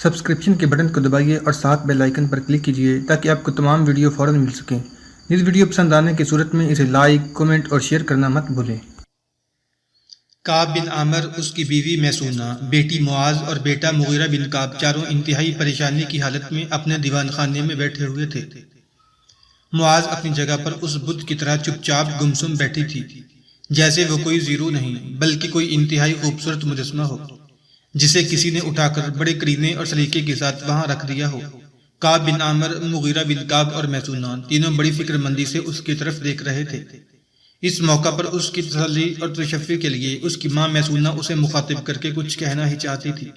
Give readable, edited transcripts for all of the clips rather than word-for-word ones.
Subscription کے button کو دبائیے اور ساتھ بیل آئیکن پر کلک کیجیے تاکہ آپ کو تمام ویڈیو فوراً مل سکیں۔ اس ویڈیو پسند آنے کی صورت میں اسے لائک، کمنٹ اور شیئر کرنا مت بھولیں۔ کعب بن عامر، اس کی بیوی میسونہ، بیٹی معاذ اور بیٹا مغیرہ بن کعب چاروں انتہائی پریشانی کی حالت میں اپنے دیوان خانے میں بیٹھے ہوئے تھے۔ معاذ اپنی جگہ پر اس بت کی طرح چپ چاپ گمسم بیٹھی تھی، جیسے وہ کوئی زیرو نہیں بلکہ کوئی انتہائی خوبصورت مجسمہ ہو جسے کسی نے اٹھا کر بڑے کرینے اور سلیقے کے ساتھ وہاں رکھ دیا ہو۔ کعب بن عامر، مغیرہ بن کعب اور میسونہ تینوں بڑی فکر مندی سے اس کی طرف دیکھ رہے تھے۔ اس موقع پر اس کی تسلی اور تشفی کے لیے اس کی ماں میسونہ اسے مخاطب کر کے کچھ کہنا ہی چاہتی تھی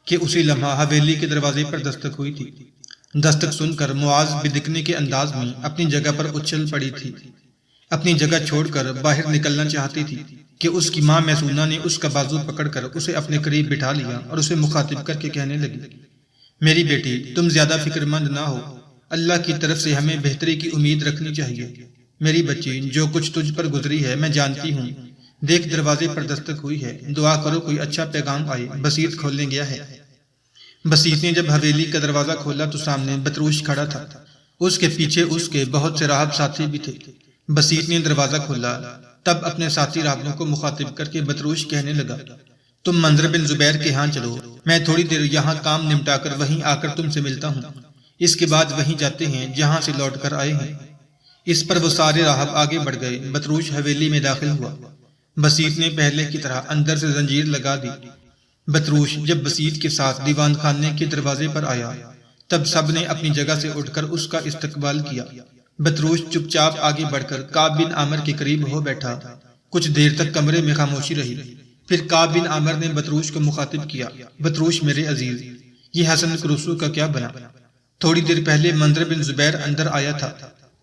کہ اسی لمحہ حویلی کے دروازے پر دستک ہوئی تھی۔ دستک سن کر معاذ بدکنے کے انداز میں اپنی جگہ پر اچھل پڑی تھی، اپنی جگہ چھوڑ کر باہر نکلنا چاہتی تھی کہ اس کی ماں میسونہ نے اس کا بازو پکڑ کر اسے اپنے قریب بٹھا لیا اور اسے مخاطب کر کے کہنے لگی، میری بیٹی، تم زیادہ فکر مند نہ ہو، اللہ کی طرف سے ہمیں بہتری کی امید رکھنی چاہیے۔ میری بچی، جو کچھ تجھ پر گزری ہے میں جانتی ہوں۔ دیکھ، دروازے پر دستک ہوئی ہے، دعا کرو کوئی اچھا پیغام آئے، بصیرت کھولنے گیا ہے۔ بصیرت نے جب حویلی کا دروازہ کھولا تو سامنے بطروش کھڑا تھا، اس کے پیچھے اس کے بہت سے راہب ساتھی بھی تھے۔ بصیرت نے دروازہ کھولا تب اپنے ساتھی راہبوں کو مخاطب کر کے بطروش کہنے لگا، تم منظر بن زبیر کے ہاں چلو، میں تھوڑی دیر یہاں کام نمٹا کر وہیں آ کر تم سے ملتا ہوں، اس کے بعد وہیں جاتے ہیں جہاں سے لوٹ کر آئے ہیں۔ اس پر وہ سارے راہب آگے بڑھ گئے۔ بطروش حویلی میں داخل ہوا۔ بصیرت نے پہلے کی طرح اندر سے زنجیر لگا دی۔ بطروش جب بصیرت کے ساتھ دیوان خانے کے دروازے پر آیا تب سب نے اپنی جگہ سے اٹھ کر اس کا استقبال کیا۔ بطروش چپ چاپ آگے بڑھ کر کعب بن عامر کے قریب ہو بیٹھا۔ کچھ دیر تک کمرے میں خاموشی رہی، پھر کعب بن عامر نے بطروش کو مخاطب کیا، بطروش میرے عزیز، یہ حسن کرسو کا کیا بنا؟ تھوڑی دیر پہلے منظر بن زبیر اندر آیا تھا،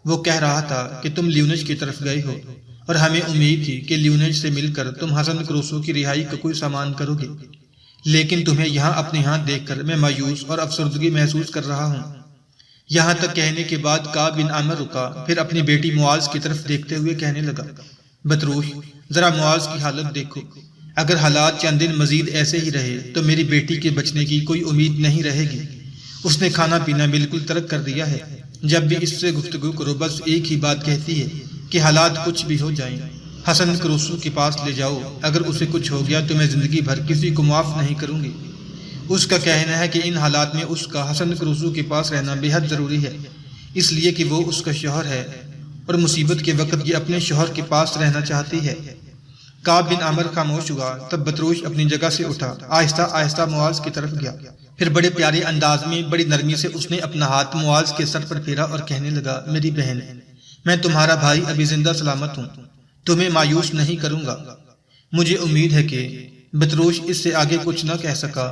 وہ کہہ رہا تھا کہ تم لیونج کی طرف گئے ہو اور ہمیں امید تھی کہ لیونج سے مل کر تم حسن کروسو کی رہائی کا کوئی سامان کرو گے، لیکن تمہیں یہاں اپنے ہاتھ دیکھ کر میں مایوس اور افسردگی محسوس کر رہا ہوں۔ یہاں تک کہنے کے بعد کعب بن عامر رکا، پھر اپنی بیٹی معاذ کی طرف دیکھتے ہوئے کہنے لگا، بطروش، ذرا معاذ کی حالت دیکھو، اگر حالات چند دن مزید ایسے ہی رہے تو میری بیٹی کے بچنے کی کوئی امید نہیں رہے گی۔ اس نے کھانا پینا بالکل ترک کر دیا ہے، جب بھی اس سے گفتگو کرو بس ایک ہی بات کہتی ہے کہ حالات کچھ بھی ہو جائیں حسن کروسو کے پاس لے جاؤ، اگر اسے کچھ ہو گیا تو میں زندگی بھر کسی کو معاف نہیں کروں گی۔ اس کا کہنا ہے کہ ان حالات میں اس کا حسن کروسو کے پاس رہنا بے حد ضروری ہے، اس لیے کہ وہ اس کا شوہر ہے اور مصیبت کے وقت یہ اپنے شوہر کے پاس رہنا چاہتی ہے۔ کعب بن عامر خاموش ہوا، تب بطروش اپنی جگہ سے اٹھا، آہستہ آہستہ معاذ کی طرف گیا، پھر بڑے پیارے انداز میں بڑی نرمی سے اس نے اپنا ہاتھ معاذ کے سر پر پھیرا اور کہنے لگا، میری بہن، میں تمہارا بھائی ابھی زندہ سلامت ہوں، تمہیں مایوس نہیں کروں گا۔ مجھے امید ہے کہ بطروش اس سے آگے کچھ نہ کہہ سکا،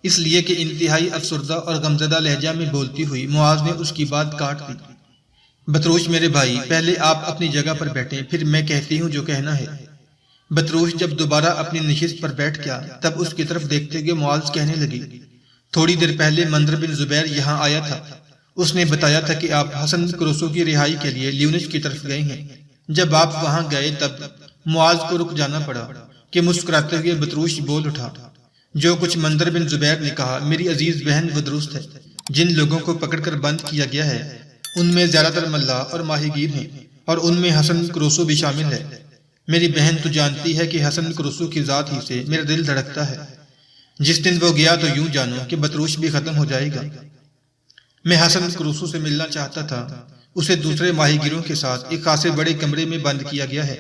اس لیے کہ انتہائی افسردہ اور غمزدہ لہجہ میں بولتی ہوئی معاذ نے اس کی بات کاٹ دی۔ بطروش میرے بھائی، پہلے آپ اپنی جگہ پر بیٹھیں، پھر میں کہتی ہوں جو کہنا ہے۔ بطروش جب دوبارہ اپنی نشست پر بیٹھ گیا تب اس کی طرف دیکھتے ہوئے معاذ کہنے لگی، تھوڑی دیر پہلے منظر بن زبیر یہاں آیا تھا، اس نے بتایا تھا کہ آپ حسن کروسو کی رہائی کے لیے لیونج کی طرف گئے ہیں۔ جب آپ وہاں گئے تب معاذ کو رک جانا پڑا کہ مسکراتے ہوئے بطروش بول اٹھا، جو کچھ منظر بن زبیر نے کہا میری عزیز بہن وہ درست ہے۔ جن لوگوں کو پکڑ کر بند کیا گیا ہے ان میں زیادہ تر ملاح اور ماہی گیر ہیں اور ان میں حسن کروسو بھی شامل ہے۔ میری بہن تو جانتی ہے کہ حسن کروسو کی ذات ہی سے میرا دل دھڑکتا ہے۔ جس دن وہ گیا تو یوں جانو کہ بطروش بھی ختم ہو جائے گا۔ میں حسن کروسو سے ملنا چاہتا تھا، اسے دوسرے ماہی گیروں کے ساتھ ایک خاصے بڑے کمرے میں بند کیا گیا ہے۔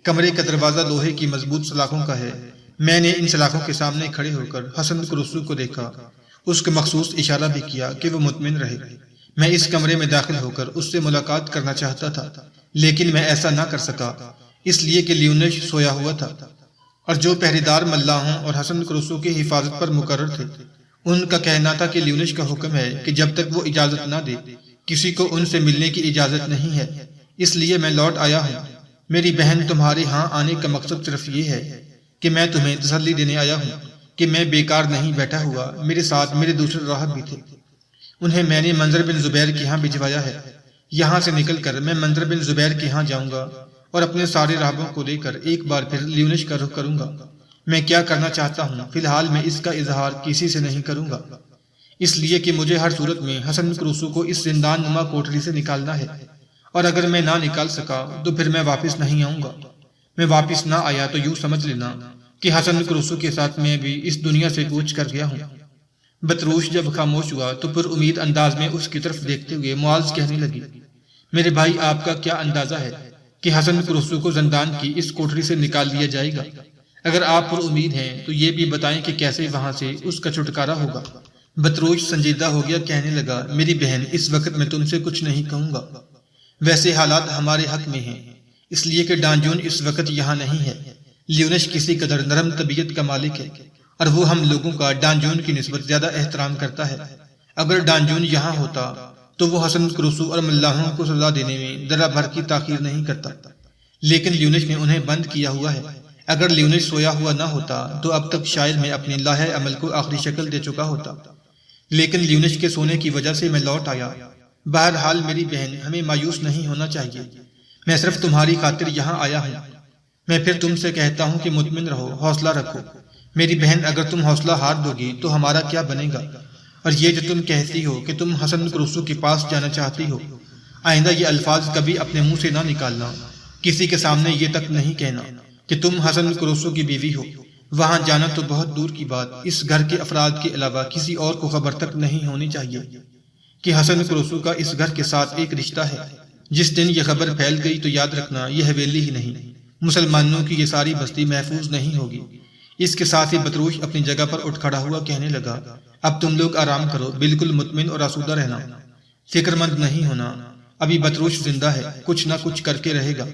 کمرے کا دروازہ لوہے کی مضبوط سلاخوں کا ہے۔ میں نے ان سلاخوں کے سامنے کھڑے ہو کر حسن کروسو کو دیکھا، اس کو مخصوص اشارہ بھی کیا کہ وہ مطمئن رہے۔ میں اس کمرے میں داخل ہو کر اس سے ملاقات کرنا چاہتا تھا، لیکن میں ایسا نہ کر سکا، اس لیے کہ لیونج سویا ہوا تھا اور جو پہریدار ملاحوں اور حسن کروسو کی حفاظت پر مقرر تھے ان کا کہنا تھا کہ لیونج کا حکم ہے کہ جب تک وہ اجازت نہ دے کسی کو ان سے ملنے کی اجازت نہیں ہے، اس لیے میں لوٹ آیا ہوں۔ میری بہن، تمہارے ہاں آنے کا مقصد صرف یہ ہے کہ میں تمہیں تسلی دینے آیا ہوں کہ میں بیکار نہیں بیٹھا ہوا، میرے ساتھ میرے دوسرے راہب بھی تھے، انہیں میں نے منظر بن زبیر کے ہاں بھجوایا ہے۔ یہاں سے نکل کر میں منظر بن زبیر کے ہاں جاؤں گا اور اپنے سارے راہبوں کو لے کر ایک بار پھر لیونج کا رخ کروں گا۔ میں کیا کرنا چاہتا ہوں فی الحال میں اس کا اظہار کسی سے نہیں کروں گا، اس لیے کہ مجھے ہر صورت میں حسن کروسو کو اس زندان نما کوٹری سے نکالنا ہے، اور اگر میں نہ نکال سکا تو پھر میں واپس نہیں آؤں گا۔ میں واپس نہ آیا تو یوں سمجھ لینا کہ حسن کروسو کے ساتھ میں بھی اس دنیا سے کوچ کر گیا ہوں۔ بطروش جب خاموش ہوا تو پر امید انداز میں اس کی طرف دیکھتے ہوئے معاذ کہنے لگی، میرے بھائی آپ کا کیا اندازہ ہے کہ حسن کروسو کو زندان کی اس کوٹری سے نکال لیا جائے گا؟ اگر آپ پر امید ہیں تو یہ بھی بتائیں کہ کیسے وہاں سے اس کا چھٹکارا ہوگا۔ بطروش سنجیدہ ہو گیا، کہنے لگا، میری بہن، اس وقت میں تم سے کچھ نہیں کہوں گا۔ ویسے حالات ہمارے حق میں ہیں، اس لیے کہ ڈانجون اس وقت یہاں نہیں ہے۔ لیونش کسی قدر نرم طبیعت کا مالک ہے اور وہ ہم لوگوں کا ڈانجون کی نسبت زیادہ احترام کرتا ہے۔ اگر ڈانجون یہاں ہوتا تو وہ حسن کروسو اور ملاحوں کو سزا دینے میں ذرا بھر کی تاخیر نہیں کرتا، لیکن لیونش نے انہیں بند کیا ہوا ہے۔ اگر لیونش سویا ہوا نہ ہوتا تو اب تک شاید میں اپنے لاہے عمل کو آخری شکل دے چکا ہوتا، لیکن لیونش کے سونے کی وجہ سے میں لوٹ آیا۔ بہرحال میری بہن، ہمیں مایوس نہیں ہونا چاہیے، میں صرف تمہاری خاطر یہاں آیا ہوں۔ میں پھر تم سے کہتا ہوں کہ مطمئن رہو، حوصلہ رکھو میری بہن۔ اگر تم حوصلہ ہار دو گی تو ہمارا کیا بنے گا؟ اور یہ جو تم کہتی ہو کہ تم حسن کروسو کے پاس جانا چاہتی ہو، آئندہ یہ الفاظ کبھی اپنے منہ سے نہ نکالنا، کسی کے سامنے یہ تک نہیں کہنا کہ تم حسن کروسو کی بیوی ہو۔ وہاں جانا تو بہت دور کی بات، اس گھر کے افراد کے علاوہ کسی اور کو خبر تک نہیں ہونی چاہیے کہ حسن کروسو کا اس گھر کے ساتھ ایک رشتہ ہے۔ جس دن یہ خبر پھیل گئی تو یاد رکھنا، یہ حویلی ہی نہیں، مسلمانوں کی یہ ساری بستی محفوظ نہیں ہوگی۔ اس کے ساتھ ہی بطروش اپنی جگہ پر اٹھ کھڑا ہوا، کہنے لگا، اب تم لوگ آرام کرو، بالکل مطمئن اور آسودہ رہنا، فکر مند نہیں ہونا۔ ابھی بطروش زندہ ہے، کچھ نہ کچھ کر کے رہے گا۔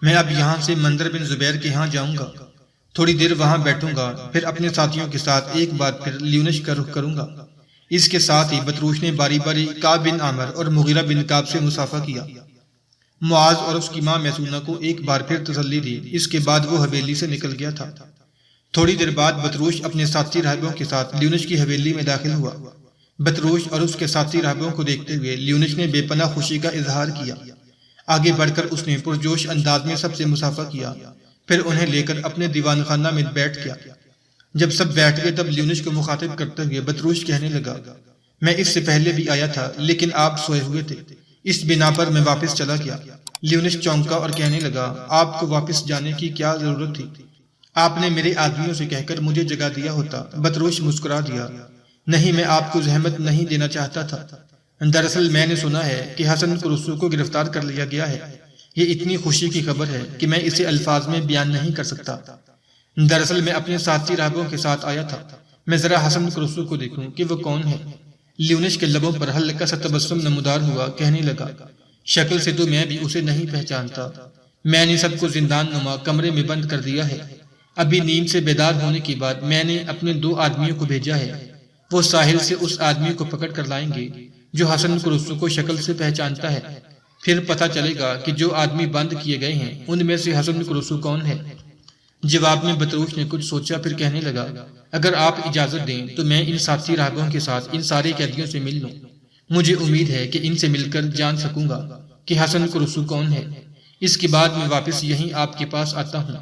میں اب یہاں سے منظر بن زبیر کے ہاں جاؤں گا، تھوڑی دیر وہاں بیٹھوں گا، پھر اپنے ساتھیوں کے ساتھ ایک بار پھر لیونش کا رخ کروں گا۔ اس کے ساتھ ہی بطروش نے باری باری کعب بن عامر اور مغیرہ بن کعب سے مصافحہ کیا۔ معاذ اور اس کی ماں میسونہ کو ایک بار پھر تسلی دی۔ اس کے بعد وہ حویلی سے نکل گیا تھا۔ تھوڑی دیر بعد بطروش اپنے ساتھی راہبوں کے ساتھ لیونش کی حویلی میں داخل ہوا۔ بطروش اور اس کے ساتھی راہبوں کو دیکھتے ہوئے لیونش نے بے پناہ خوشی کا اظہار کیا۔ آگے بڑھ کر اس نے پرجوش انداز میں سب سے مصافحہ کیا، پھر انہیں لے کر اپنے دیوان خانہ میں بیٹھ گیا۔ جب سب بیٹھ گئے تب لیونش کو مخاطب کرتے ہوئے بطروش کہنے لگا، میں اس سے پہلے بھی آیا تھا لیکن آپ سوئے ہوئے تھے، اس بنا پر میں واپس چلا گیا۔ لیونش چونکا اور کہنے لگا، آپ کو واپس جانے کی کیا ضرورت تھی؟ آپ نے میرے آدمیوں سے کہہ کر مجھے جگا دیا ہوتا۔ بطروش مسکرا دیا، نہیں، میں آپ کو زحمت نہیں دینا چاہتا تھا۔ دراصل میں نے سنا ہے کہ حسن کروسو کو گرفتار کر لیا گیا ہے۔ یہ اتنی خوشی کی خبر ہے کہ میں اسے الفاظ میں بیان نہیں کر سکتا۔ دراصل میں اپنے ساتھی راہبوں کے ساتھ آیا تھا، میں ذرا حسن کروسو کو دیکھوں کہ وہ کون ہے۔ لیونش کے لبوں پر ہلکا سا تبسم نمودار ہوا، کہنے لگا، شکل سے تو میں بھی اسے نہیں پہچانتا۔ میں نے سب کو زندان نما کمرے میں بند کر دیا ہے۔ ابھی نیند سے بیدار ہونے کے بعد میں نے اپنے 2 آدمیوں کو بھیجا ہے، وہ ساحل سے اس آدمی کو پکڑ کر لائیں گے جو حسن کروسو کو شکل سے پہچانتا ہے۔ پھر پتہ چلے گا کہ جو آدمی بند کیے گئے ہیں ان میں سے حسن کروسو کون ہے۔ جواب میں بطروش نے کچھ سوچا، پھر کہنے لگا، اگر آپ اجازت دیں تو میں ان ساتھی راہبوں کے ساتھ ان سارے قیدیوں سے مل لوں۔ مجھے امید ہے کہ ان سے مل کر جان سکوں گا کہ حسن کروسو کون ہے۔ اس کے بعد میں واپس یہیں آپ کے پاس آتا ہوں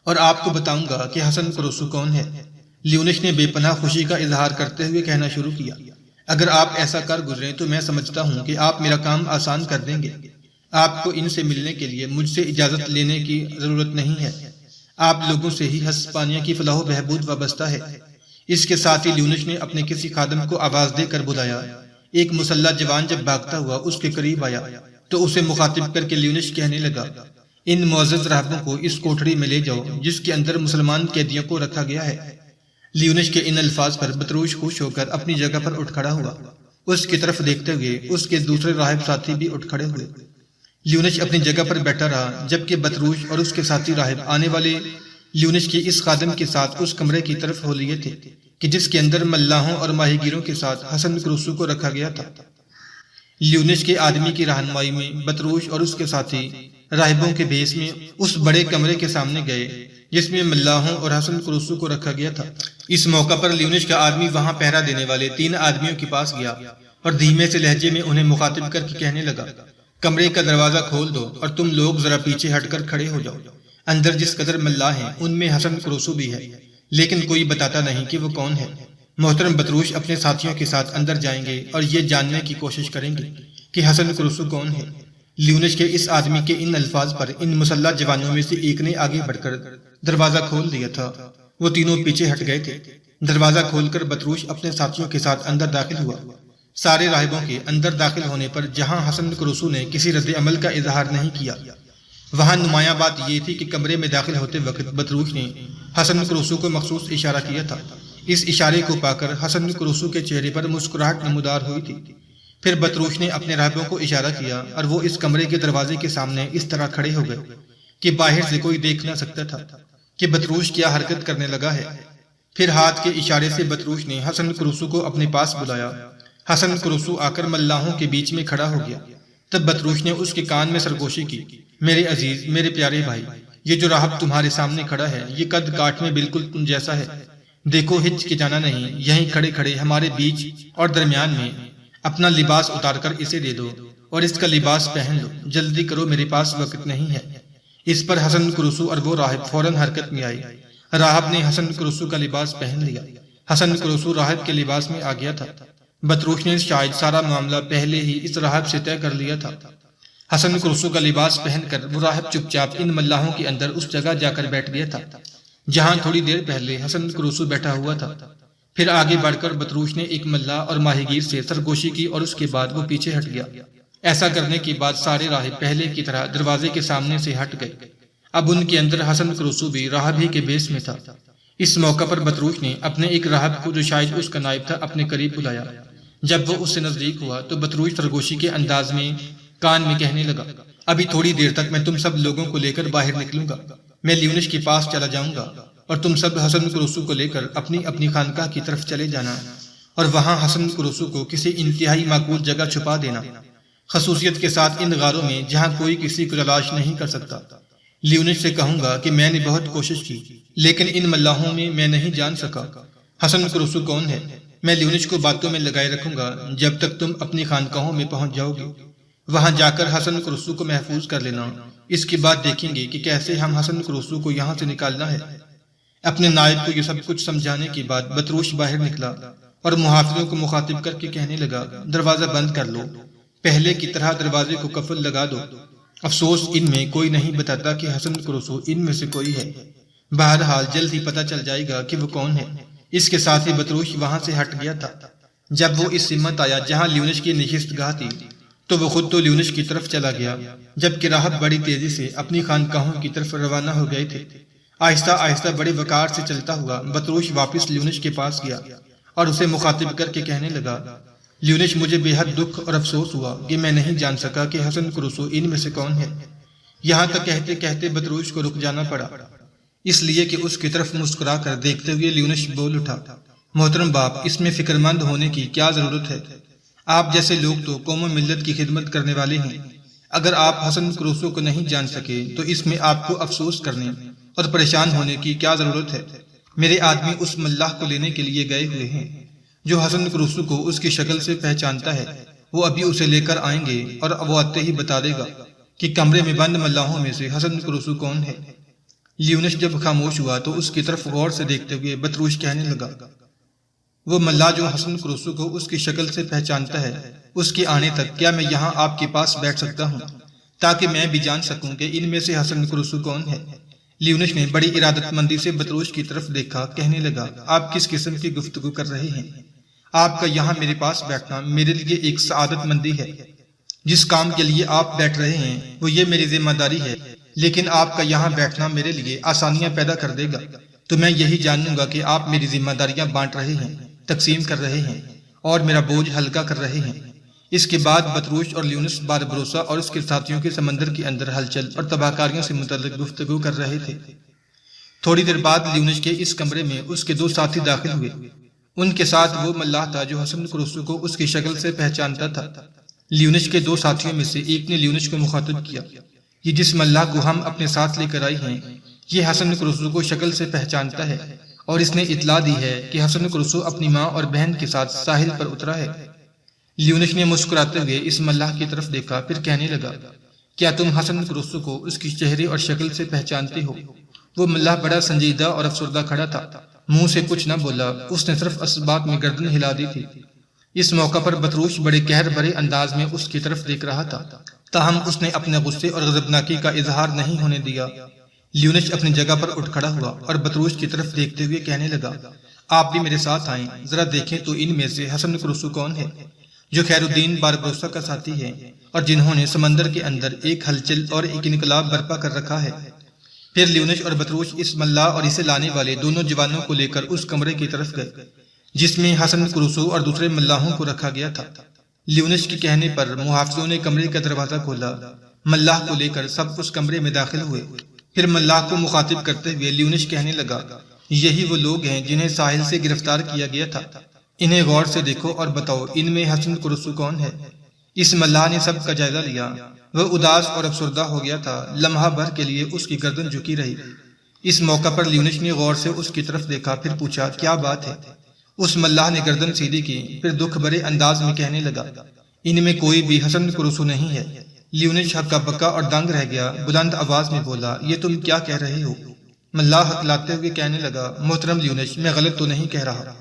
اور آپ کو بتاؤں گا کہ حسن کروسو کون ہے۔ لیونش نے بے پناہ خوشی کا اظہار کرتے ہوئے کہنا شروع کیا، اگر آپ ایسا کر گزریں تو میں سمجھتا ہوں کہ آپ میرا کام آسان کر دیں گے۔ آپ کو ان سے ملنے کے لیے مجھ سے اجازت لینے کی ضرورت نہیں ہے، آپ لوگوں سے ہی ہسپانیہ کی فلاح و بہبود وابستہ ہے۔ اس کے ساتھ ہی لیونش نے اپنے کسی خادم کو آواز دے کر بلایا۔ ایک مسلح جوان جب بھاگتا ہوا اس کے قریب آیا تو اسے مخاطب کر کے لیونش کہنے لگا، ان معزز راہبوں کو اس کوٹری میں لے جاؤ جس کے اندر مسلمان قیدیوں کو رکھا گیا ہے۔ لیونش کے ان الفاظ پر بطروش خوش ہو کر اپنی جگہ پر اٹھ کھڑا ہوا۔ اس کی طرف دیکھتے ہوئے اس کے دوسرے راہب ساتھی بھی اٹھ کھڑے ہوئے۔ لیونش اپنی جگہ پر بیٹھا رہا جبکہ بطروش اور اس کے ساتھی راہب آنے والے لیونش کے اس خادم کے ساتھ اس کمرے کی طرف ہو لیے تھے کہ جس کے اندر ملاحوں اور ماہی گیروں کے ساتھ حسن کروسو کو رکھا گیا تھا۔ لیونش کے آدمی کی رہنمائی میں بطروش اور اس کے ساتھی راہبوں کے بھیس میں اس بڑے کمرے کے سامنے گئے جس میں ملاحوں اور حسن کروسو کو رکھا گیا تھا۔ اس موقع پر لیونش کا آدمی وہاں پہرا دینے والے 3 آدمیوں کے پاس گیا اور دھیمے سے لہجے میں انہیں مخاطب کر کے کہنے لگا، کمرے کا دروازہ کھول دو اور تم لوگ ذرا پیچھے ہٹ کر کھڑے ہو جاؤ۔ اندر جس قدر ملاح ہیں ان میں حسن کروسو بھی ہے، لیکن کوئی بتاتا نہیں کہ وہ کون ہے۔ محترم بطروش اپنے ساتھیوں کے ساتھ اندر جائیں گے اور یہ جاننے کی کوشش کریں گے کہ حسن کرسو کون ہے۔ لیونش کے اس آدمی کے ان الفاظ پر ان مسلح جوانوں میں سے ایک نے آگے بڑھ کر دروازہ کھول دیا تھا۔ وہ تینوں پیچھے ہٹ گئے تھے۔ دروازہ کھول کر بطروش اپنے ساتھیوں کے ساتھ اندر داخل ہوا۔ سارے راہبوں کے اندر داخل ہونے پر جہاں حسن کرسو نے کسی رد عمل کا اظہار نہیں کیا، وہاں نمایاں بات یہ تھی کہ کمرے میں داخل ہوتے وقت بطروش نے حسن کرسو کو مخصوص اشارہ کیا تھا۔ اس اشارے کو پا کر حسن کرسو کے چہرے پر مسکراہٹ نمودار ہوئی تھی۔ پھر بطروش نے اپنے راہبوں کو اشارہ کیا اور وہ اس کمرے کے دروازے کے سامنے اس طرح کھڑے ہو گئے کہ باہر سے کوئی دیکھ نہ سکتا تھا کہ بطروش کیا حرکت کرنے لگا ہے۔ پھر ہاتھ کے اشارے سے بطروش نے حسن کرسو کو اپنے پاس بلایا۔ حسن کرسو آ کر ملاحوں کے بیچ میں کھڑا ہو گیا۔ تب بطروش نے اس کے کان میں سرگوشی کی، میرے عزیز، میرے پیارے بھائی، یہ جو راہب تمہارے سامنے کھڑا ہے یہ قد کاٹ میں بالکل تم جیسا ہے۔ دیکھو، ہچکچانا نہیں، یہیں کھڑے کھڑے ہمارے بیچ اور درمیان میں اپنا لباس اتار کر اسے دے دو اور اس کا لباس پہن لو۔ جلدی کرو، میرے پاس وقت نہیں ہے۔ اس پر حسن کرسو اور وہ راہب فوراً حرکت میں آئے۔ راہب نے حسن کرسو کا لباس پہن لیا۔ حسن کرسو راہب کے لباس میں آ گیا تھا۔ بطروش نے شاید سارا معاملہ پہلے ہی اس راہب سے طے کر لیا تھا۔ حسن کرسو کا لباس پہن کر وہ راہب چپ چاپ ان ملاحوں کے اندر اس جگہ جا کر بیٹھ گیا تھا جہاں تھوڑی دیر پہلے حسن کرسو بیٹھا ہوا تھا۔ پھر آگے بڑھ کر بطروش نے ایک ملاح اور ماہی گیر سے سرگوشی کی اور اس کے بعد وہ پیچھے ہٹ گیا۔ ایسا کرنے کے بعد سارے راہب پہلے کی طرح دروازے کے سامنے سے ہٹ گئے۔ اب ان کے اندر حسن کرسو بھی راہب ہی کے بیس میں تھا۔ اس موقع پر بطروش نے اپنے ایک راہب کو جو شاید اس کا نائب تھا اپنے قریب بلایا۔ جب وہ اس سے نزدیک ہوا تو بطروش سرگوشی کے انداز میں کان میں کہنے لگا، ابھی تھوڑی دیر تک میں تم سب لوگوں کو لے کر باہر نکلوں گا۔ میں لیونش کے پاس چلا جاؤں گا اور تم سب حسن کرسو کو لے کر اپنی اپنی خانقاہ کی طرف چلے جانا اور وہاں حسن کرسو کو کسی انتہائی معقول جگہ چھپا دینا، خصوصیت کے ساتھ ان غاروں میں جہاں کوئی کسی کو تلاش نہیں کر سکتا۔ لیونش سے کہوں گا کہ میں نے بہت کوشش کی لیکن ان ملاحوں میں میں نہیں جان سکا حسن کرسو کون ہے۔ میں لیونش کو باتوں میں لگائے رکھوں گا جب تک تم اپنی خانقاہوں میں پہنچ جاؤ گے۔ وہاں جا کر حسن کرسو کو محفوظ کر لینا۔ اس کے بعد دیکھیں گے کہ کیسے ہم حسن کرسو کو یہاں سے نکالنا ہے۔ اپنے نائب کو یہ سب کچھ سمجھانے کے بعد بطروش باہر نکلا اور محافظوں کو مخاطب کر کے کہنے لگا، دروازہ بند کر لو، پہلے کی طرح دروازے کو قفل لگا دو۔ افسوس ان میں کوئی نہیں بتاتا کہ حسن کرسو ان میں سے کوئی ہے۔ بہرحال جلد ہی پتہ چل جائے گا کہ وہ کون ہے۔ اس کے ساتھ ہی بطروش وہاں سے ہٹ گیا تھا۔ جب وہ اس سمت آیا جہاں لیونش کی نشست گاہ تھی تو وہ خود تو لیونش کی طرف چلا گیا جبکہ راہب بڑی تیزی سے اپنی خانقاہوں کی طرف روانہ ہو گئے تھے۔ آہستہ آہستہ بڑے وقار سے چلتا ہوا بطروش واپس لیونش کے پاس گیا اور اسے مخاطب کر کے کہنے لگا، لیونش، مجھے بے حد دکھ اور افسوس ہوا کہ میں نہیں جان سکا کہ حسن کرسو ان میں سے کون ہے۔ یہاں تک کہتے کہتے بطروش کو رک جانا پڑا، اس لیے کہ اس کی طرف مسکرا کر دیکھتے ہوئے لیونش بول اٹھا، محترم باپ، اس میں فکر مند ہونے کی کیا ضرورت ہے؟ آپ جیسے لوگ تو قوم و ملت کی خدمت کرنے والے ہیں۔ اگر آپ حسن کرسو کو نہیں جان سکے تو اس میں آپ کو افسوس کرنے اور پریشان ہونے کی کیا ضرورت ہے؟ میرے آدمی اس ملاح کو لینے کے لیے گئے ہوئے ہیں جو حسن کرسو کو اس کی شکل سے پہچانتا ہے۔ وہ ابھی اسے لے کر آئیں گے اور وہ آتے ہی بتا دے گا کہ کمرے میں بند ملاحوں میں سے حسن کرسو کون ہے۔ لیونش جب خاموش ہوا تو اس کی طرف غور سے دیکھتے ہوئے بطروش کہنے لگا، وہ ملاح جو حسن کرسو کو اس کی شکل سے پہچانتا ہے، اس کے آنے تک کیا میں یہاں آپ کے پاس بیٹھ سکتا ہوں تاکہ میں بھی جان سکوں کہ ان میں سے حسن کرسو کون ہے؟ لیونش نے بڑی ارادت مندی سے بطروش کی طرف دیکھا، کہنے لگا، آپ کس قسم کی گفتگو کر رہے ہیں؟ آپ کا یہاں میرے پاس بیٹھنا میرے لیے ایک سعادت مندی ہے۔ جس کام کے لیے آپ بیٹھ رہے ہیں وہ یہ میری ذمہ داری ہے، لیکن آپ کا یہاں بیٹھنا میرے لیے آسانیاں پیدا کر دے گا، تو میں یہی جانوں گا کہ آپ میری ذمہ داریاں بانٹ رہے ہیں، تقسیم کر رہے ہیں اور میرا بوجھ ہلکا کر رہے ہیں۔ اس کے بعد بطروش اور لیونس باربروسا اور اس کے ساتھیوں کے سمندر کے اندر ہلچل اور تباہ کاریوں سے متعلق گفتگو کر رہے تھے۔ تھوڑی دیر بعد لیونس کے اس کمرے میں اس کے دو ساتھی داخل ہوئے۔ ان کے ساتھ وہ ملاح تھا جو حسن کرسو کو اس کی شکل سے پہچانتا تھا۔ لیونس کے دو ساتھیوں میں سے ایک نے لیونس کو مخاطب کیا، یہ جس ملاح کو ہم اپنے ساتھ لے کر آئے ہیں یہ حسن کرسو کو شکل سے پہچانتا ہے اور اس نے اطلاع دی ہے کہ حسن کرسو اپنی ماں اور بہن کے ساتھ ساحل پر اترا ہے۔ لیونش نے مسکراتے ہوئے اس ملاح کی طرف دیکھا، پھر کہنے لگا، کیا تم حسن کرسو کو اس کی چہرے اور شکل سے پہچانتے ہو؟ وہ ملاح بڑا سنجیدہ اور افسردہ کھڑا تھا منہ سے کچھ نہ بولا، اس نے صرف اسبات میں گردن ہلا دی تھی۔ اس موقع پر بطروش بڑے قہر بھرے انداز میں اس کی طرف دیکھ رہا تھا، تاہم اس نے اپنے غصے اور غضبناکی کا اظہار نہیں ہونے دیا۔ لیونش اپنی جگہ پر اٹھ کھڑا ہوا اور بطروش کی طرف دیکھتے ہوئے کہنے لگا، آپ بھی میرے ساتھ آئیں، ذرا دیکھیں تو ان میں سے حسن کرسو کون ہے، جو خیر الدین باربروسا کا ساتھی ہے اور جنہوں نے سمندر کے اندر ایک ہلچل اور ایک انقلاب برپا کر رکھا ہے۔ پھر لیونش اور بطروش اس ملاح اور اسے لانے والے دونوں جوانوں کو لے کر اس کمرے کی طرف گئے جس میں حسن کرسو اور دوسرے ملاحوں کو رکھا گیا تھا۔ لیونش کے کہنے پر محافظوں نے کمرے کا دروازہ کھولا، ملاح کو لے کر سب اس کمرے میں داخل ہوئے۔ پھر ملاح کو مخاطب کرتے ہوئے لیونش کہنے لگا، یہی وہ لوگ ہیں جنہیں ساحل سے گرفتار کیا گیا تھا، انہیں غور سے دیکھو اور بتاؤ ان میں حسن کرسو کون ہے۔ اس ملاح نے سب کا جائزہ لیا، وہ اداس اور افسردہ ہو گیا تھا، لمحہ بھر کے لیے اس کی گردن جھکی رہی۔ اس موقع پر لیونش نے غور سے اس کی طرف دیکھا، پھر پوچھا، کیا بات ہے؟ اس ملاح نے گردن سیدھی کی، پھر دکھ بھرے انداز میں کہنے لگا، ان میں کوئی بھی حسن کرسو نہیں ہے۔ لیونش ہکا بکا اور دنگ رہ گیا، بلند آواز میں بولا، یہ تم کیا کہہ رہے ہو؟ ملاح ہکلاتے ہوئے کہنے لگا، محترم لیونش، میں غلط تو نہیں کہہ رہا،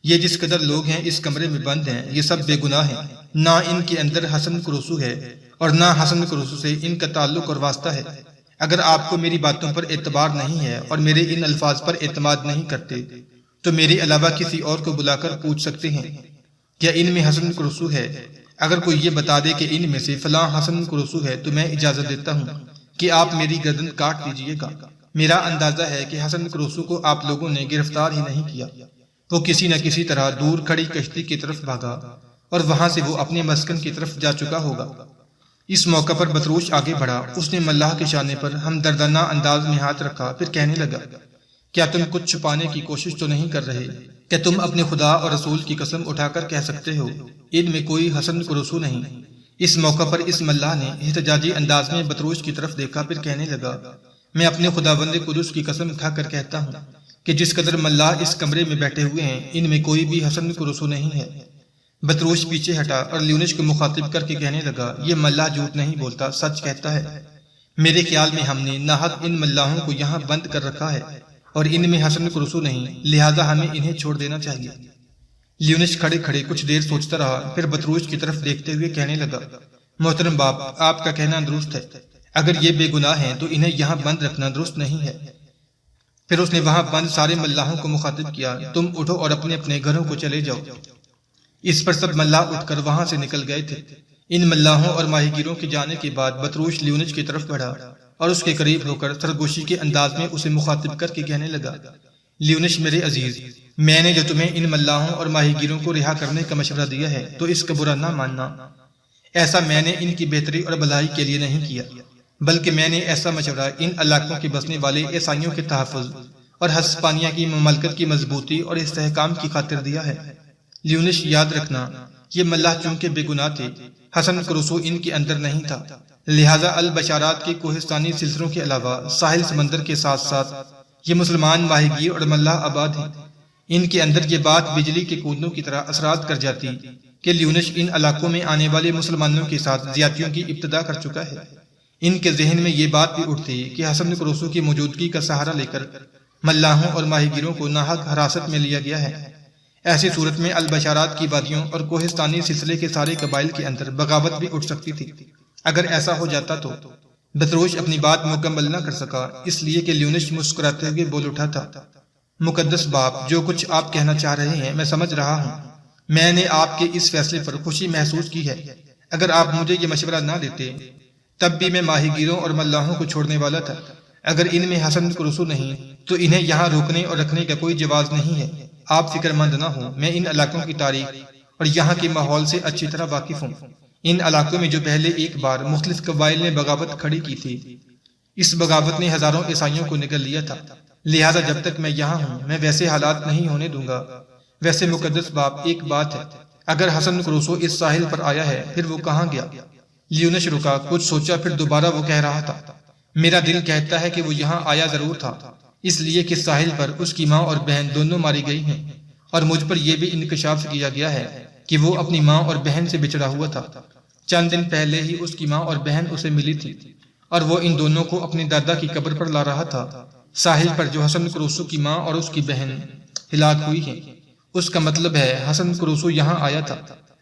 یہ جس قدر لوگ ہیں اس کمرے میں بند ہیں یہ سب بے گناہ ہیں، نہ ان کے اندر حسن کرسو ہے اور نہ حسن کرسو سے ان کا تعلق اور واسطہ ہے۔ اگر آپ کو میری باتوں پر اعتبار نہیں ہے اور میرے ان الفاظ پر اعتماد نہیں کرتے تو میرے علاوہ کسی اور کو بلا کر پوچھ سکتے ہیں کیا ان میں حسن کرسو ہے۔ اگر کوئی یہ بتا دے کہ ان میں سے فلاں حسن کرسو ہے تو میں اجازت دیتا ہوں کہ آپ میری گردن کاٹ دیجئے گا۔ میرا اندازہ ہے کہ حسن کرسو کو آپ لوگوں نے گرفتار ہی نہیں کیا، وہ کسی نہ کسی طرح دور کھڑی کشتی کی طرف بھاگا اور وہاں سے وہ اپنے مسکن کی طرف جا چکا ہوگا۔ اس موقع پر بطروش آگے بڑھا، اس نے ملاح کے شانے پر ہمدردانہ انداز میں ہاتھ رکھا، پھر کہنے لگا، کیا تم کچھ چھپانے کی کوشش تو نہیں کر رہے؟ کیا تم اپنے خدا اور رسول کی قسم اٹھا کر کہہ سکتے ہو ان میں کوئی حسن کرسو نہیں؟ اس موقع پر اس ملاح نے احتجاجی انداز میں بطروش کی طرف دیکھا، پھر کہنے لگا، میں اپنے خداوند قدس کی قسم اٹھا کر کہتا ہوں کہ جس قدر ملاح اس کمرے میں بیٹھے ہوئے ہیں ان میں کوئی بھی حسن کرسو نہیں ہے۔ بطروش پیچھے ہٹا اور لیونش کو مخاطب کر کے کہنے لگا، یہ ملاح جھوٹ نہیں بولتا، سچ کہتا ہے۔ میرے خیال میں ہم نے ناحق ان ملاحوں کو یہاں بند کر رکھا ہے اور ان میں حسن کرسو نہیں، لہذا ہمیں انہیں چھوڑ دینا چاہیے۔ لیونش کھڑے کھڑے کچھ دیر سوچتا رہا، پھر بطروش کی طرف دیکھتے ہوئے کہنے لگا، محترم باپ، آپ کا کہنا درست ہے، اگر یہ بے گناہ ہیں تو انہیں یہاں بند رکھنا درست نہیں ہے۔ پھر اس نے وہاں بند سارے ملاحوں کو مخاطب کیا، تم اٹھو اور اپنے اپنے گھروں کو چلے جاؤ۔ اس پر سب ملاح اٹھ کر وہاں سے نکل گئے تھے۔ ان ملاحوں اور ماہی گیروں کے جانے کے بعد بطروش لیونش کی طرف بڑھا اور اس کے قریب ہو کر سرگوشی کے انداز میں اسے مخاطب کر کے کہنے لگا، لیونش میرے عزیز، میں نے جو تمہیں ان ملاحوں اور ماہی گیروں کو رہا کرنے کا مشورہ دیا ہے تو اس کا برا نہ ماننا۔ ایسا میں نے ان کی بہتری اور بھلائی کے لیے نہیں کیا، بلکہ میں نے ایسا مشورہ ان علاقوں کے بسنے والے عیسائیوں کے تحفظ اور ہسپانیہ کی مملکت کی مضبوطی اور استحکام کی خاطر دیا ہے۔ لیونش، یاد رکھنا، یہ ملاح چونکہ بے گناہ تھے، حسن کرسو ان کے اندر نہیں تھا، لہذا البشارات کے کوہستانی سلسلوں کے علاوہ ساحل سمندر کے ساتھ ساتھ یہ مسلمان ماہی گیر اور ملاح آباد ہیں۔ ان کے اندر یہ بات بجلی کے کودنوں کی طرح اثرات کر جاتی کہ لیونش ان علاقوں میں آنے والے مسلمانوں کے ساتھ زیادتیوں کی ابتدا کر چکا ہے۔ ان کے ذہن میں یہ بات بھی اٹھتی کہ حسن کرسو کی موجودگی کا سہارا لے کر ملاحوں اور ماہی گیروں کو ناحق حراست میں لیا گیا ہے۔ ایسی صورت میں البشارات کی وادیوں اور کوہستانی سلسلے کے سارے قبائل کے اندر بغاوت بھی اٹھ سکتی تھی۔ اگر ایسا ہو جاتا تو بطروش اپنی بات مکمل نہ کر سکا، اس لیے کہ لیونش مسکراتے ہوئے بول اٹھا تھا، مقدس باپ، جو کچھ آپ کہنا چاہ رہے ہیں میں سمجھ رہا ہوں۔ میں نے آپ کے اس فیصلے پر خوشی محسوس کی ہے۔ اگر آپ مجھے یہ مشورہ نہ دیتے تب بھی میں ماہی گیروں اور ملاحوں کو چھوڑنے والا تھا۔ اگر ان میں حسن کرسو نہیں تو انہیں یہاں روکنے اور رکھنے کا کوئی جواز نہیں ہے۔ آپ فکر مند نہ ہوں، میں ان علاقوں کی تاریخ اور یہاں کے ماحول سے اچھی طرح واقف ہوں۔ ان علاقوں میں جو پہلے ایک بار مختلف قبائل نے بغاوت کھڑی کی تھی، اس بغاوت نے ہزاروں عیسائیوں کو نگل لیا تھا، لہذا جب تک میں یہاں ہوں میں ویسے حالات نہیں ہونے دوں گا۔ ویسے مقدس باپ، ایک بات ہے، اگر حسن کرسو اس ساحل پر آیا ہے پھر وہ کہاں گیا؟ لیونش رکا، کچھ سوچا، پھر دوبارہ وہ کہہ رہا تھا، میرا دل کہتا ہے کہ وہ یہاں آیا ضرور تھا، اس لیے کہ ساحل پر اس کی ماں اور بہن دونوں ماری گئی ہیں، اور مجھ پر یہ بھی انکشاف کیا گیا ہے کہ وہ اپنی ماں اور بہن سے بچڑا ہوا تھا۔ چند دن پہلے ہی اس کی ماں اور بہن اسے ملی تھی اور وہ ان دونوں کو اپنی دادا کی قبر پر لا رہا تھا۔ ساحل پر جو حسن کروسو کی ماں اور اس کی بہن ہلاک ہوئی ہیں، اس کا مطلب ہے حسن کروسو یہاں آیا تھا۔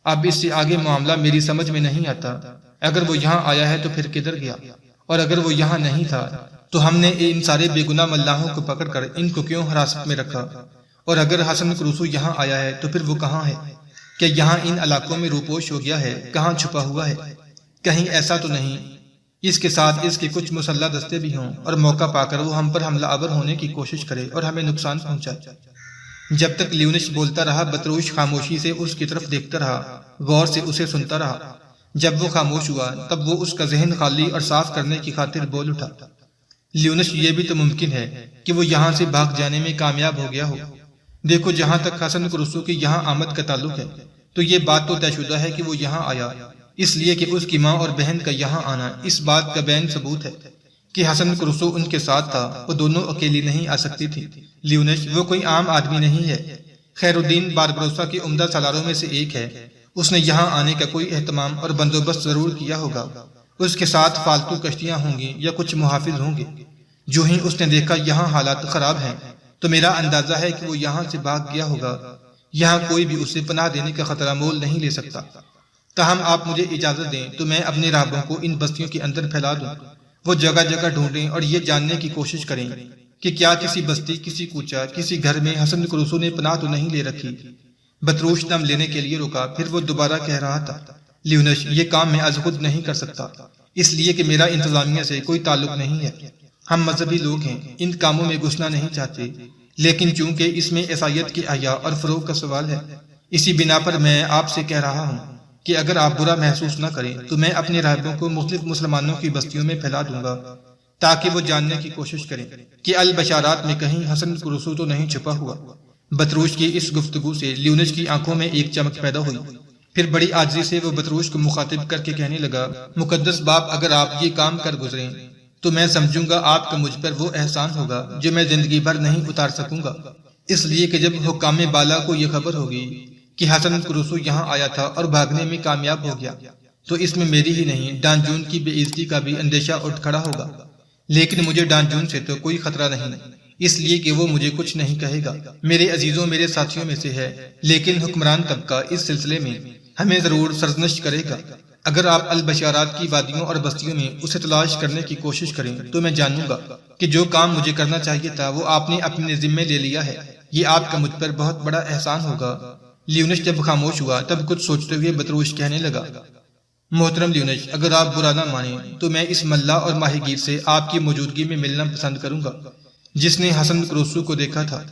اب اس سے آگے معاملہ میری سمجھ میں نہیں آتا۔ اگر وہ یہاں آیا ہے تو پھر کدھر گیا، اور اگر وہ یہاں نہیں تھا تو ہم نے ان سارے بے گناہ ملاحوں کو پکڑ کر ان کو کیوں حراست میں رکھا؟ اور اگر حسن کروسو یہاں آیا ہے تو پھر وہ کہاں ہے؟ کیا یہاں ان علاقوں میں روپوش ہو گیا ہے؟ کہاں چھپا ہوا ہے؟ کہیں ایسا تو نہیں اس کے ساتھ اس کے کچھ مسلح دستے بھی ہوں اور موقع پا کر وہ ہم پر حملہ آور ہونے کی کوشش کرے اور ہمیں نقصان پہنچائے؟ جب تک لیونش بولتا رہا، بطروش خاموشی سے اس کی طرف دیکھتا رہا، غور سے اسے سنتا رہا۔ جب وہ خاموش ہوا تب وہ اس کا ذہن خالی اور صاف کرنے کی خاطر بول اٹھا۔ لیونش، یہ بھی تو ممکن ہے کہ وہ یہاں سے بھاگ جانے میں کامیاب ہو گیا ہو۔ دیکھو، جہاں تک حسن کروسو کی یہاں آمد کا تعلق ہے تو یہ بات تو طے شدہ ہے کہ وہ یہاں آیا، اس لیے کہ اس کی ماں اور بہن کا یہاں آنا اس بات کا بین ثبوت ہے کہ حسن کروسو ان کے ساتھ تھا۔ وہ دونوں اکیلی نہیں آ سکتی تھی۔ لیونش، وہ کوئی عام آدمی نہیں ہے۔ خیر الدین باربروسا کے عمدہ سالاروں میں سے ایک ہے۔ اس نے یہاں آنے کا کوئی اہتمام اور بندوبست ضرور کیا ہوگا۔ اس کے ساتھ فالتو کشتیاں ہوں گی یا کچھ محافظ ہوں گے۔ جو ہی اس نے دیکھا یہاں حالات خراب ہیں تو میرا اندازہ ہے کہ وہ یہاں سے بھاگ گیا ہوگا۔ یہاں کوئی بھی اسے پناہ دینے کا خطرہ مول نہیں لے سکتا۔ تاہم آپ مجھے اجازت دیں تو میں اپنے راہبوں کو ان بستیوں کے اندر پھیلا دوں۔ وہ جگہ جگہ ڈھونڈیں اور یہ جاننے کی کوشش کریں کہ کیا کسی بستی، کسی کوچہ، کسی گھر میں حسن کروسو نے پناہ تو نہیں لے رکھی۔ بطروش دم لینے کے لیے رکا، پھر وہ دوبارہ کہہ رہا تھا، لیونش، یہ کام میں از خود نہیں کر سکتا، اس لیے کہ میرا انتظامیہ سے کوئی تعلق نہیں ہے۔ ہم مذہبی لوگ ہیں، ان کاموں میں گھسنا نہیں چاہتے، لیکن چونکہ اس میں عیسائیت کے احیاء اور فروغ کا سوال ہے، اسی بنا پر میں آپ سے کہہ رہا ہوں کہ اگر آپ برا محسوس نہ کریں تو میں اپنے راہبوں کو مختلف مسلمانوں کی بستیوں میں پھیلا دوں گا تاکہ وہ جاننے کی کوشش کریں کہ البشارات میں کہیں حسن کروسو تو نہیں چھپا ہوا۔ بطروش کی اس گفتگو سے لیونش کی آنکھوں میں ایک چمک پیدا ہوئی۔ پھر بڑی عاجزی سے وہ بطروش کو مخاطب کر کے کہنے لگا، مقدس باپ، اگر آپ یہ کام کر گزریں تو میں سمجھوں گا آپ کا مجھ پر وہ احسان ہوگا جو میں زندگی بھر نہیں اتار سکوں گا، اس لیے کہ جب حکام بالا کو یہ خبر ہوگی کہ حسن کروسو یہاں آیا تھا اور بھاگنے میں کامیاب ہو گیا تو اس میں میری ہی نہیں ڈان جون کی بے عزتی کا بھی اندیشہ اٹھ کھڑا ہوگا۔ لیکن مجھے ڈان جون سے تو کوئی خطرہ نہیں، اس لیے کہ وہ مجھے کچھ نہیں کہے گا، میرے عزیزوں، میرے ساتھیوں میں سے ہے، لیکن حکمران طبقہ اس سلسلے میں ہمیں ضرور سرزنش کرے گا۔ اگر آپ البشارات کی وادیوں اور بستیوں میں اسے تلاش کرنے کی کوشش کریں تو میں جانوں گا کہ جو کام مجھے کرنا چاہیے تھا وہ آپ نے اپنے ذمے لے لیا ہے۔ یہ آپ کا مجھ پر بہت بڑا احسان ہوگا۔ لیونش جب خاموش ہوا تب کچھ سوچتے ہوئے بطروش کہنے لگا، محترم لیونش، اگر آپ برا نہ مانیں تو میں اس ملاح اور ماہی گیر سے آپ کی موجودگی میں ملنا پسند کروں گا جس نے حسن کروسو کو دیکھا تھا۔